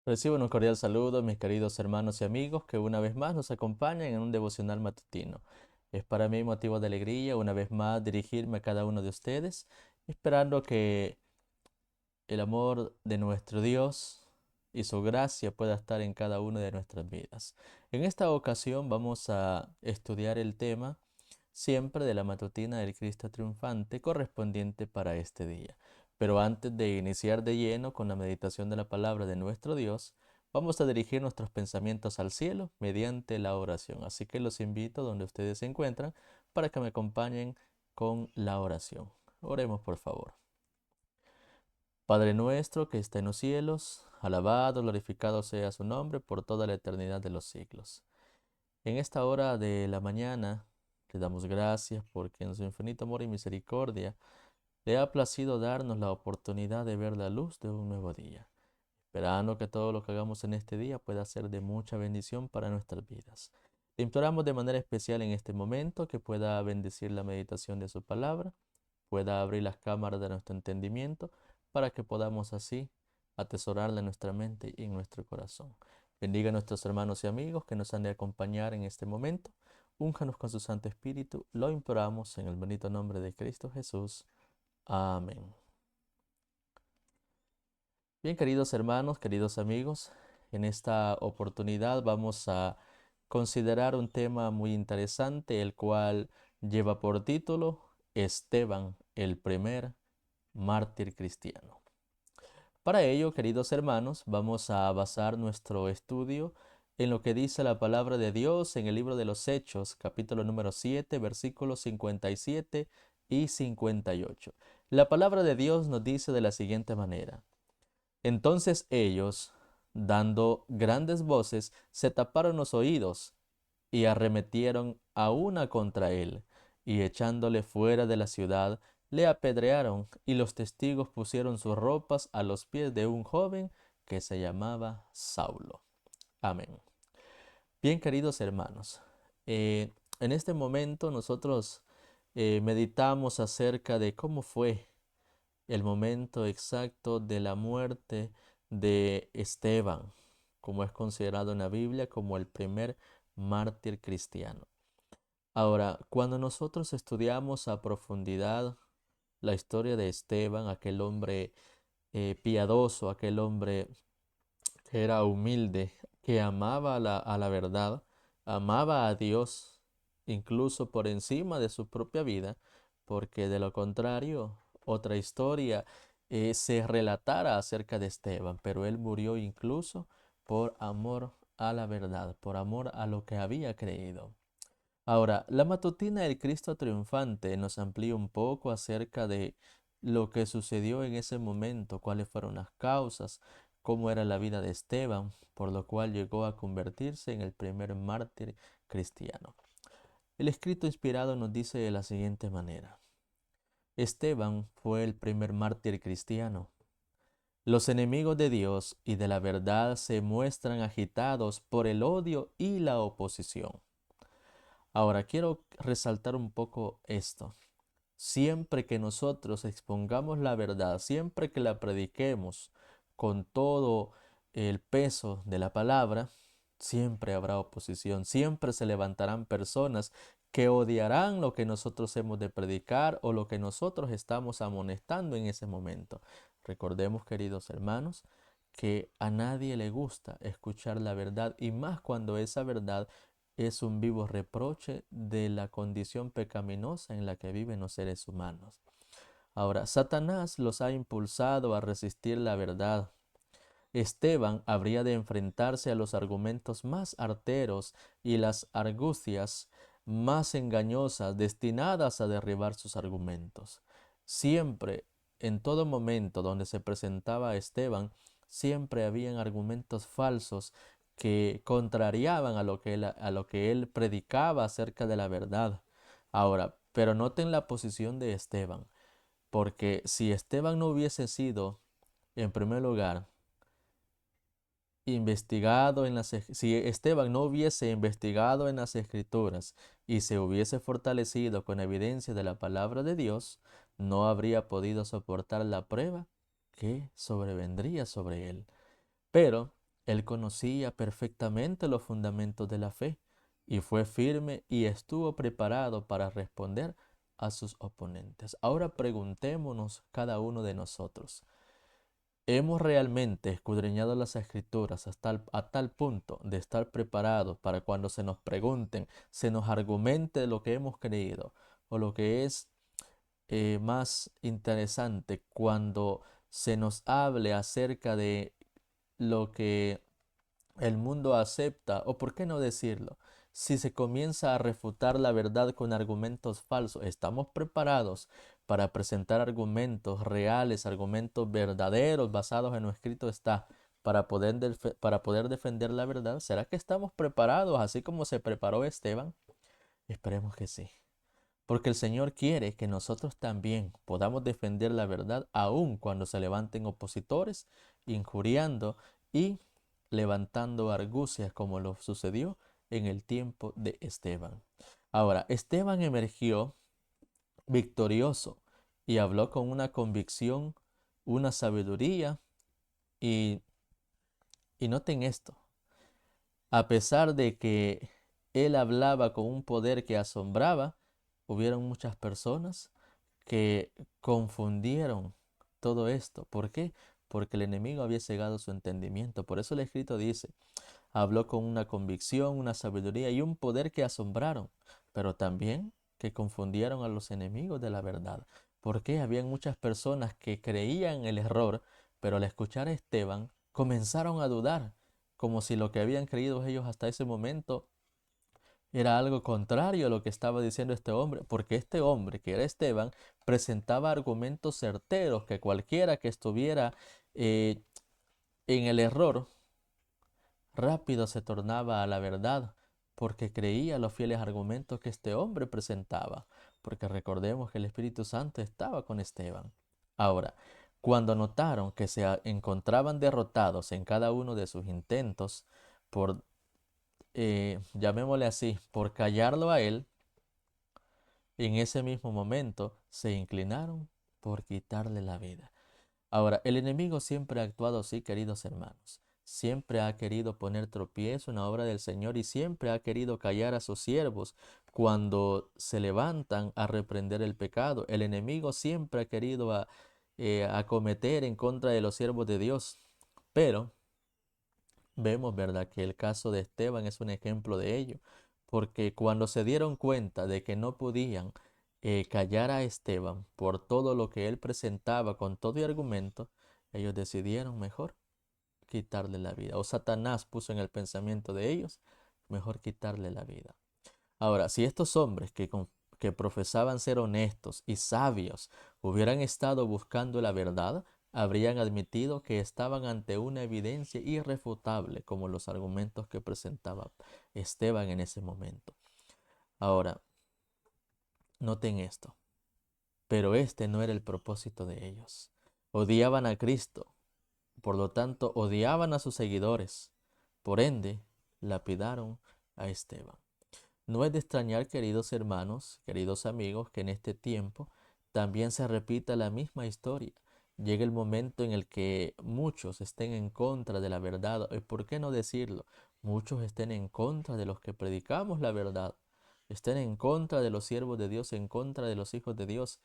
Reciban un cordial saludo, mis queridos hermanos y amigos que una vez más nos acompañan en un devocional matutino. Es para mí motivo de alegría una vez más dirigirme a cada uno de ustedes, esperando que el amor de nuestro Dios y su gracia pueda estar en cada una de nuestras vidas. En esta ocasión vamos a estudiar el tema siempre de la matutina del Cristo triunfante correspondiente para este día. Pero antes de iniciar de lleno con la meditación de la palabra de nuestro Dios, vamos a dirigir nuestros pensamientos al cielo mediante la oración. Así que los invito donde ustedes se encuentran para que me acompañen con la oración. Oremos por favor. Padre nuestro que está en los cielos, alabado, glorificado sea su nombre por toda la eternidad de los siglos. En esta hora de la mañana le damos gracias porque en su infinito amor y misericordia le ha placido darnos la oportunidad de ver la luz de un nuevo día, esperando que todo lo que hagamos en este día pueda ser de mucha bendición para nuestras vidas. Le imploramos de manera especial en este momento que pueda bendecir la meditación de su palabra, pueda abrir las cámaras de nuestro entendimiento para que podamos así atesorarla en nuestra mente y en nuestro corazón. Bendiga a nuestros hermanos y amigos que nos han de acompañar en este momento. Únjanos con su Santo Espíritu. Lo imploramos en el bendito nombre de Cristo Jesús. Amén. Bien, queridos hermanos, queridos amigos, en esta oportunidad vamos a considerar un tema muy interesante, el cual lleva por título Esteban, el primer mártir cristiano. Para ello, queridos hermanos, vamos a basar nuestro estudio en lo que dice la palabra de Dios en el libro de los Hechos, capítulo número 7, versículos 57 y 58. La palabra de Dios nos dice de la siguiente manera: entonces ellos, dando grandes voces, se taparon los oídos y arremetieron a una contra él, y echándole fuera de la ciudad, le apedrearon, y los testigos pusieron sus ropas a los pies de un joven que se llamaba Saulo. Amén. Bien, queridos hermanos, en este momento nosotros meditamos acerca de cómo fue el momento exacto de la muerte de Esteban, como es considerado en la Biblia como el primer mártir cristiano. Ahora, cuando nosotros estudiamos a profundidad la historia de Esteban, aquel hombre piadoso, aquel hombre que era humilde, que amaba a la verdad, amaba a Dios, incluso por encima de su propia vida, porque de lo contrario, otra historia se relatara acerca de Esteban, pero él murió incluso por amor a la verdad, por amor a lo que había creído. Ahora, la matutina del Cristo triunfante nos amplía un poco acerca de lo que sucedió en ese momento, cuáles fueron las causas, cómo era la vida de Esteban, por lo cual llegó a convertirse en el primer mártir cristiano. El escrito inspirado nos dice de la siguiente manera: Esteban fue el primer mártir cristiano. Los enemigos de Dios y de la verdad se muestran agitados por el odio y la oposición. Ahora quiero resaltar un poco esto. Siempre que nosotros expongamos la verdad, siempre que la prediquemos con todo el peso de la palabra, siempre habrá oposición, siempre se levantarán personas que odiarán lo que nosotros hemos de predicar o lo que nosotros estamos amonestando en ese momento. Recordemos, queridos hermanos, que a nadie le gusta escuchar la verdad y más cuando esa verdad es un vivo reproche de la condición pecaminosa en la que viven los seres humanos. Ahora, Satanás los ha impulsado a resistir la verdad. Esteban habría de enfrentarse a los argumentos más arteros y las argucias más engañosas destinadas a derribar sus argumentos. Siempre, en todo momento donde se presentaba a Esteban, siempre habían argumentos falsos que contrariaban a lo que él predicaba acerca de la verdad. Ahora, pero noten la posición de Esteban, porque si Esteban no hubiese sido, en primer lugar, si Esteban no hubiese investigado en las Escrituras y se hubiese fortalecido con evidencia de la palabra de Dios, no habría podido soportar la prueba que sobrevendría sobre él. Pero Él conocía perfectamente los fundamentos de la fe y fue firme y estuvo preparado para responder a sus oponentes. Ahora preguntémonos cada uno de nosotros, ¿hemos realmente escudriñado las escrituras a tal punto de estar preparados para cuando se nos pregunten, se nos argumente lo que hemos creído o lo que es más interesante, cuando se nos hable acerca de lo que el mundo acepta, o por qué no decirlo, si se comienza a refutar la verdad con argumentos falsos, estamos preparados para presentar argumentos reales, argumentos verdaderos, basados en lo escrito está, para poder defender la verdad? ¿Será que estamos preparados así como se preparó Esteban? Esperemos que sí. Porque el Señor quiere que nosotros también podamos defender la verdad aun cuando se levanten opositores, injuriando y levantando argucias, como lo sucedió en el tiempo de Esteban. Ahora, Esteban emergió victorioso y habló con una convicción, una sabiduría y, y noten esto, a pesar de que él hablaba con un poder que asombraba, hubieron muchas personas que confundieron todo esto. ¿Por qué? Porque el enemigo había cegado su entendimiento. Por eso el escrito dice, habló con una convicción, una sabiduría y un poder que asombraron, pero también que confundieron a los enemigos de la verdad. Porque habían muchas personas que creían el error, pero al escuchar a Esteban comenzaron a dudar, como si lo que habían creído ellos hasta ese momento era algo contrario a lo que estaba diciendo este hombre, porque este hombre, que era Esteban, presentaba argumentos certeros que cualquiera que estuviera eh, en el error rápido se tornaba a la verdad, porque creía los fieles argumentos que este hombre presentaba, porque recordemos que el Espíritu Santo estaba con Esteban. Ahora, cuando notaron que encontraban derrotados en cada uno de sus intentos por, llamémosle así, por callarlo a él, en ese mismo momento se inclinaron por quitarle la vida. Ahora, el enemigo siempre ha actuado así, queridos hermanos. Siempre ha querido poner tropiezo en la obra del Señor y siempre ha querido callar a sus siervos cuando se levantan a reprender el pecado. El enemigo siempre ha querido acometer en contra de los siervos de Dios. Pero vemos, ¿verdad?, que el caso de Esteban es un ejemplo de ello, porque cuando se dieron cuenta de que no podían callar a Esteban por todo lo que él presentaba con todo y argumento, ellos decidieron mejor quitarle la vida. O Satanás puso en el pensamiento de ellos, mejor quitarle la vida. Ahora, si estos hombres que profesaban ser honestos y sabios hubieran estado buscando la verdad, habrían admitido que estaban ante una evidencia irrefutable, como los argumentos que presentaba Esteban en ese momento. Ahora, noten esto, pero este no era el propósito de ellos. Odiaban a Cristo, por lo tanto, odiaban a sus seguidores. Por ende, lapidaron a Esteban. No es de extrañar, queridos hermanos, queridos amigos, que en este tiempo también se repita la misma historia. Llega el momento en el que muchos estén en contra de la verdad, y por qué no decirlo, muchos estén en contra de los que predicamos la verdad, estén en contra de los siervos de Dios, en contra de los hijos de Dios,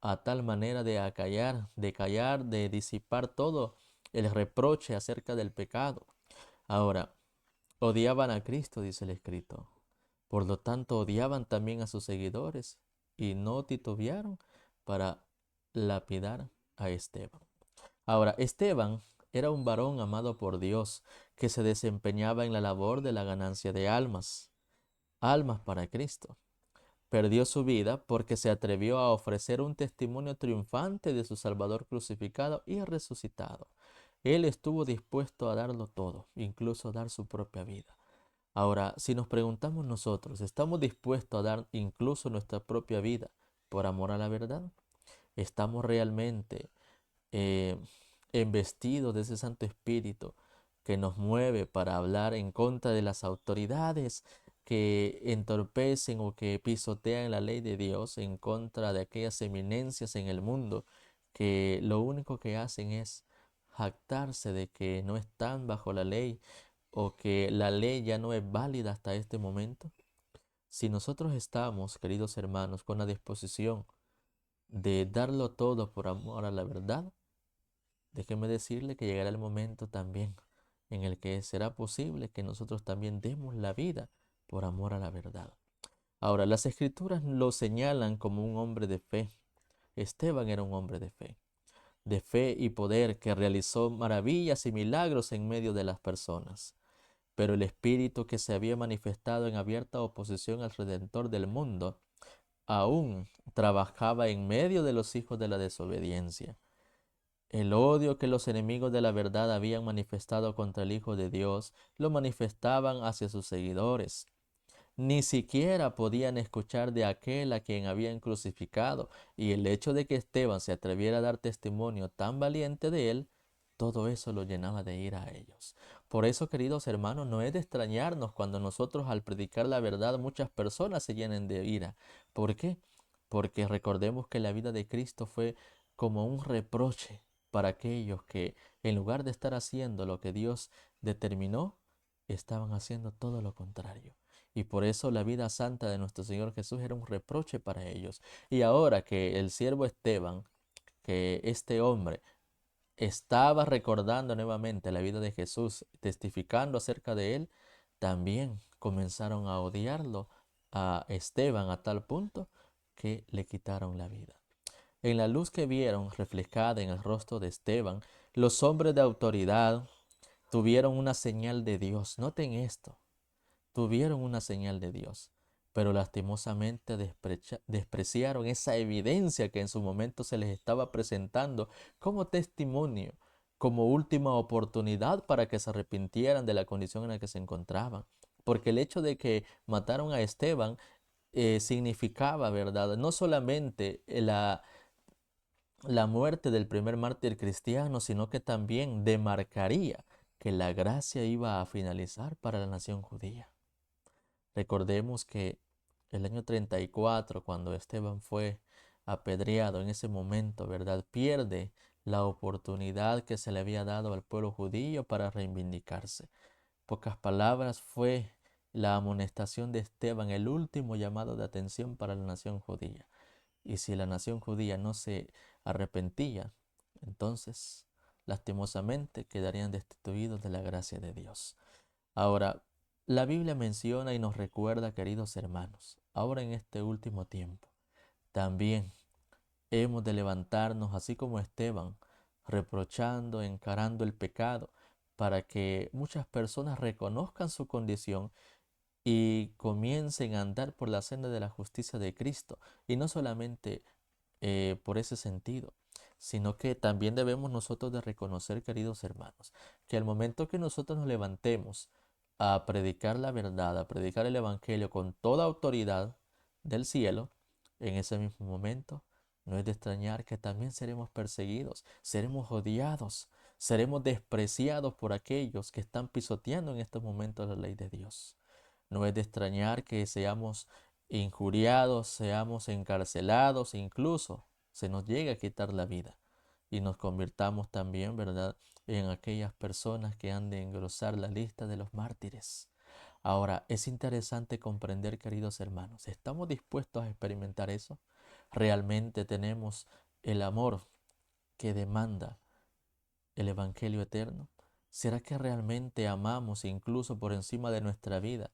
a tal manera de callar, de disipar todo el reproche acerca del pecado. Ahora, odiaban a Cristo, dice el escrito. Por lo tanto, odiaban también a sus seguidores y no titubearon para lapidar a Esteban. Ahora, Esteban era un varón amado por Dios que se desempeñaba en la labor de la ganancia de almas, almas para Cristo. Perdió su vida porque se atrevió a ofrecer un testimonio triunfante de su Salvador crucificado y resucitado. Él estuvo dispuesto a darlo todo, incluso dar su propia vida. Ahora, si nos preguntamos nosotros, ¿estamos dispuestos a dar incluso nuestra propia vida por amor a la verdad? ¿Estamos realmente eh, embestidos de ese Santo Espíritu que nos mueve para hablar en contra de las autoridades que entorpecen o que pisotean la ley de Dios, en contra de aquellas eminencias en el mundo que lo único que hacen es jactarse de que no están bajo la ley o que la ley ya no es válida hasta este momento? Si nosotros estamos, queridos hermanos, con la disposición de darlo todo por amor a la verdad, déjeme decirle que llegará el momento también en el que será posible que nosotros también demos la vida por amor a la verdad. Ahora, las escrituras lo señalan como un hombre de fe. Esteban era un hombre de fe y poder que realizó maravillas y milagros en medio de las personas. Pero el espíritu que se había manifestado en abierta oposición al Redentor del mundo aún trabajaba en medio de los hijos de la desobediencia. El odio que los enemigos de la verdad habían manifestado contra el Hijo de Dios lo manifestaban hacia sus seguidores. Ni siquiera podían escuchar de aquel a quien habían crucificado, y el hecho de que Esteban se atreviera a dar testimonio tan valiente de él, todo eso lo llenaba de ira a ellos. Por eso, queridos hermanos, no es de extrañarnos cuando nosotros al predicar la verdad muchas personas se llenen de ira. ¿Por qué? Porque recordemos que la vida de Cristo fue como un reproche para aquellos que, en lugar de estar haciendo lo que Dios determinó, estaban haciendo todo lo contrario. Y por eso la vida santa de nuestro Señor Jesús era un reproche para ellos. Y ahora que el siervo Esteban, que este hombre estaba recordando nuevamente la vida de Jesús, testificando acerca de él, también comenzaron a odiarlo a Esteban a tal punto que le quitaron la vida. En la luz que vieron reflejada en el rostro de Esteban, los hombres de autoridad tuvieron una señal de Dios. Noten esto, tuvieron una señal de Dios, pero lastimosamente despreciaron esa evidencia que en su momento se les estaba presentando como testimonio, como última oportunidad para que se arrepintieran de la condición en la que se encontraban. Porque el hecho de que mataron a Esteban significaba, ¿verdad? No solamente la muerte del primer mártir cristiano, sino que también demarcaría que la gracia iba a finalizar para la nación judía. Recordemos que el año 34, cuando Esteban fue apedreado, en ese momento, ¿verdad? Pierde la oportunidad que se le había dado al pueblo judío para reivindicarse. Pocas palabras, fue la amonestación de Esteban el último llamado de atención para la nación judía. Y si la nación judía no se arrepentía, entonces, lastimosamente, quedarían destituidos de la gracia de Dios. Ahora, la Biblia menciona y nos recuerda, queridos hermanos, ahora en este último tiempo, también hemos de levantarnos, así como Esteban, reprochando, encarando el pecado, para que muchas personas reconozcan su condición y comiencen a andar por la senda de la justicia de Cristo. Y no solamente por ese sentido, sino que también debemos nosotros de reconocer, queridos hermanos, que al momento que nosotros nos levantemos a predicar la verdad, a predicar el Evangelio con toda autoridad del cielo, en ese mismo momento no es de extrañar que también seremos perseguidos, seremos odiados, seremos despreciados por aquellos que están pisoteando en estos momentos la ley de Dios. No es de extrañar que seamos injuriados, seamos encarcelados, incluso se nos llegue a quitar la vida y nos convirtamos también, ¿verdad?, en aquellas personas que han de engrosar la lista de los mártires. Ahora, es interesante comprender, queridos hermanos, ¿estamos dispuestos a experimentar eso? ¿Realmente tenemos el amor que demanda el Evangelio eterno? ¿Será que realmente amamos incluso por encima de nuestra vida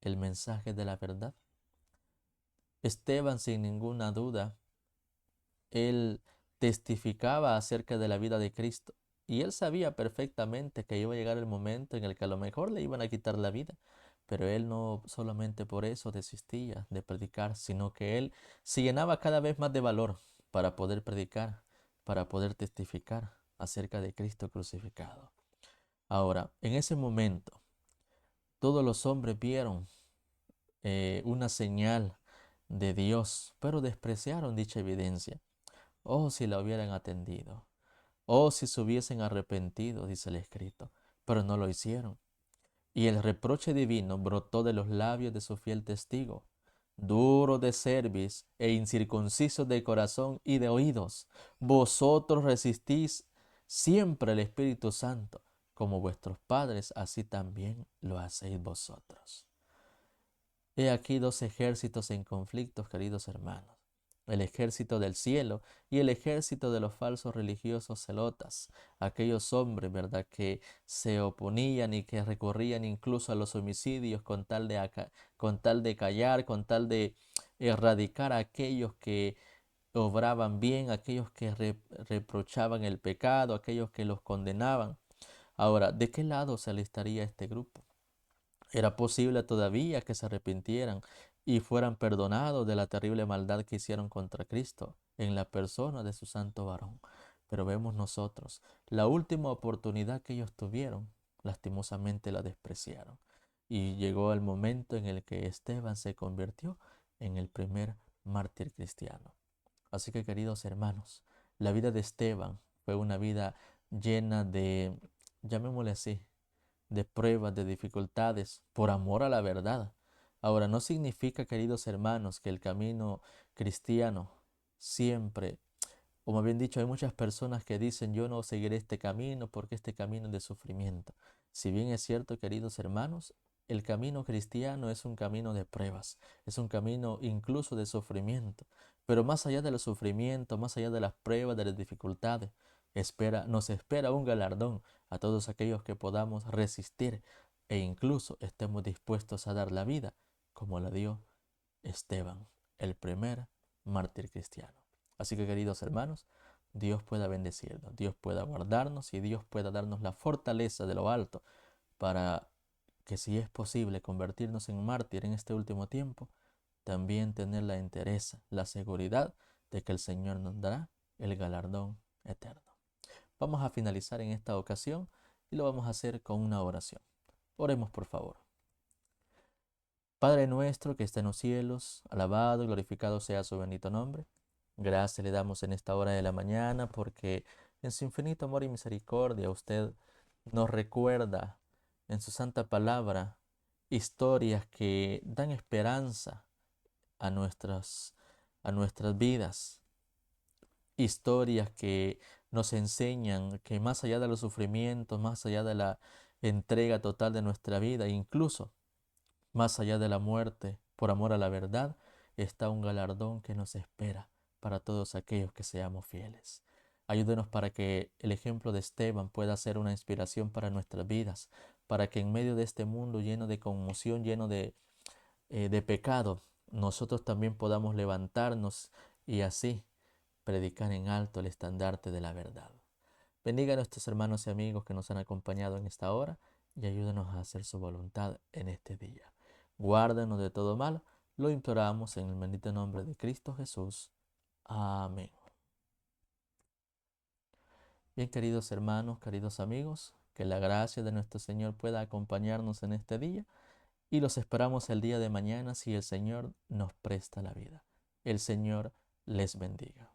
el mensaje de la verdad? Esteban, sin ninguna duda, él testificaba acerca de la vida de Cristo y él sabía perfectamente que iba a llegar el momento en el que a lo mejor le iban a quitar la vida, pero él no solamente por eso desistía de predicar, sino que él se llenaba cada vez más de valor para poder predicar, para poder testificar acerca de Cristo crucificado. Ahora, en ese momento, todos los hombres vieron una señal de Dios, pero despreciaron dicha evidencia. Oh, si la hubieran atendido. Oh, si se hubiesen arrepentido, dice el escrito, pero no lo hicieron. Y el reproche divino brotó de los labios de su fiel testigo, duro de cerviz e incircuncisos de corazón y de oídos. Vosotros resistís siempre el Espíritu Santo, como vuestros padres, así también lo hacéis vosotros. He aquí dos ejércitos en conflictos, queridos hermanos. El ejército del cielo y el ejército de los falsos religiosos celotas, aquellos hombres, ¿verdad?, que se oponían y que recurrían incluso a los homicidios con tal de callar, con tal de erradicar a aquellos que obraban bien, aquellos que reprochaban el pecado, aquellos que los condenaban. Ahora, ¿de qué lado se alistaría este grupo? Era posible todavía que se arrepintieran y fueran perdonados de la terrible maldad que hicieron contra Cristo en la persona de su santo varón. Pero vemos nosotros, la última oportunidad que ellos tuvieron, lastimosamente la despreciaron. Y llegó el momento en el que Esteban se convirtió en el primer mártir cristiano. Así que, queridos hermanos, la vida de Esteban fue una vida llena de, llamémosle así, de pruebas, de dificultades, por amor a la verdad. Ahora, no significa, queridos hermanos, que el camino cristiano siempre, o más bien dicho, hay muchas personas que dicen, yo no seguiré este camino porque este camino es de sufrimiento. Si bien es cierto, queridos hermanos, el camino cristiano es un camino de pruebas, es un camino incluso de sufrimiento. Pero más allá del sufrimiento, más allá de las pruebas, de las dificultades, nos espera un galardón a todos aquellos que podamos resistir e incluso estemos dispuestos a dar la vida como la dio Esteban, el primer mártir cristiano. Así que, queridos hermanos, Dios pueda bendecirnos, Dios pueda guardarnos y Dios pueda darnos la fortaleza de lo alto para que, si es posible convertirnos en mártir en este último tiempo, también tener la entereza, la seguridad de que el Señor nos dará el galardón eterno. Vamos a finalizar en esta ocasión y lo vamos a hacer con una oración. Oremos, por favor. Padre nuestro que está en los cielos, alabado y glorificado sea su bendito nombre. Gracias le damos en esta hora de la mañana porque en su infinito amor y misericordia usted nos recuerda en su santa palabra historias que dan esperanza a a nuestras vidas, historias que nos enseñan que más allá de los sufrimientos, más allá de la entrega total de nuestra vida, incluso más allá de la muerte, por amor a la verdad, está un galardón que nos espera para todos aquellos que seamos fieles. Ayúdenos para que el ejemplo de Esteban pueda ser una inspiración para nuestras vidas, para que en medio de este mundo lleno de conmoción, lleno de pecado, nosotros también podamos levantarnos y así predicar en alto el estandarte de la verdad. Bendiga a nuestros hermanos y amigos que nos han acompañado en esta hora y ayúdanos a hacer su voluntad en este día. Guárdanos de todo mal, lo imploramos en el bendito nombre de Cristo Jesús. Amén. Bien, queridos hermanos, queridos amigos, que la gracia de nuestro Señor pueda acompañarnos en este día y los esperamos el día de mañana si el Señor nos presta la vida. El Señor les bendiga.